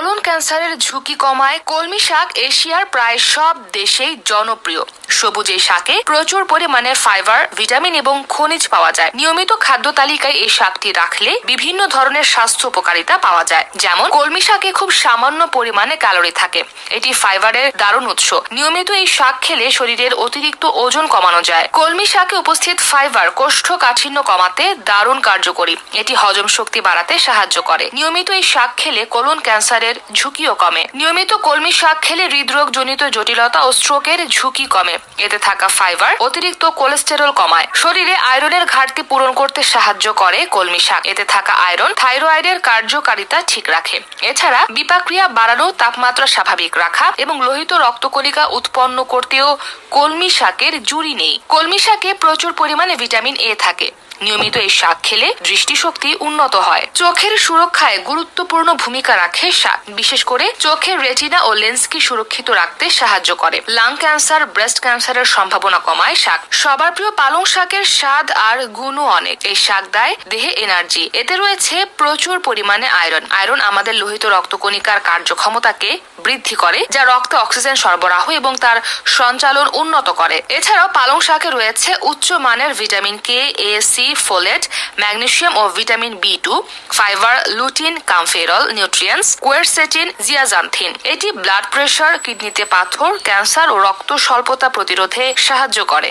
Colon ক্যান্সারের ঝুঁকি কমায় কলমি শাক এশিয়ার প্রায় সব দেশেই জনপ্রিয়। সবুজ এই শাকে প্রচুর পরিমাণে ফাইবার, ভিটামিন এবং খনিজ পাওয়া যায়। নিয়মিত খাদ্য তালিকায় এই শাকটি রাখলে বিভিন্ন ধরনের স্বাস্থ্য উপকারিতা পাওয়া যায়। যেমন কলমি শাকে খুব সামান্য পরিমাণে ক্যালোরি থাকে, এটি ফাইবারের দারুণ উৎস। নিয়মিত এই শাক খেলে শরীরের অতিরিক্ত ওজন কমানো যায়। কলমি শাকে উপস্থিত ফাইবার কোষ্ঠকাঠিন্য কমাতে দারুণ কার্যকরী, এটি হজম শক্তি বাড়াতে সাহায্য করে। নিয়মিত এই শাক খেলে কোলন ক্যান্সারের ঝুঁকিও কমে। নিয়মিত কলমি শাক খেলে হৃদরোগ জনিত জটিলতা ও স্ট্রোকের ঝুঁকি কমে। এতে থাকা ফাইবার অতিরিক্ত কোলেস্টেরল কমায়। শরীরে আয়রনের ঘাটতি পূরণ করতে সাহায্য করে কলমি শাক। এতে থাকা আয়রন থাইরয়েডের কার্যকারিতা ঠিক রাখে। এছাড়া বিপাক্রিয়া বাড়ানো, তাপমাত্রা স্বাভাবিক রাখা এবং লোহিত রক্তকণিকা উৎপন্ন করতেও কলমি শাকের জুড়ি নেই। কলমি শাকে প্রচুর পরিমাণে ভিটামিন এ থাকে। নিয়মিত এই শাক খেলে দৃষ্টিশক্তি উন্নত হয়। চোখের সুরক্ষায় গুরুত্বপূর্ণ ভূমিকা রাখে শাক। বিশেষ করে চোখের রেটিনা ও লেন্সকে সুরক্ষিত রাখতে সাহায্য করে। লাং ক্যান্সার, ব্রেস্ট ক্যান্সারের সম্ভাবনা কমায় শাক। সবার প্রিয় পালং শাকের স্বাদ আর গুণও অনেক। এই শাক দেয় দেহে এনার্জি। এতে রয়েছে প্রচুর পরিমাণে আয়রন। আয়রন আমাদের লোহিত রক্তকণিকার কার্যক্ষমতাকে বৃদ্ধি করে, যা রক্তে অক্সিজেন সরবরাহ এবং তার সঞ্চালন উন্নত করে। এছাড়াও পালং শাকে রয়েছে উচ্চ মানের ভিটামিন কে, এ, সি, ফোলেট, ম্যাগনেসিয়াম ও vitamin B2, fibre, লুটিন, কামফেরল, nutrients, quercetin, জিয়াজান্থিন। এটি ব্লাড প্রেশার, কিডনিতে পাথর, ক্যান্সার ও রক্ত স্বল্পতা প্রতিরোধে সাহায্য করে।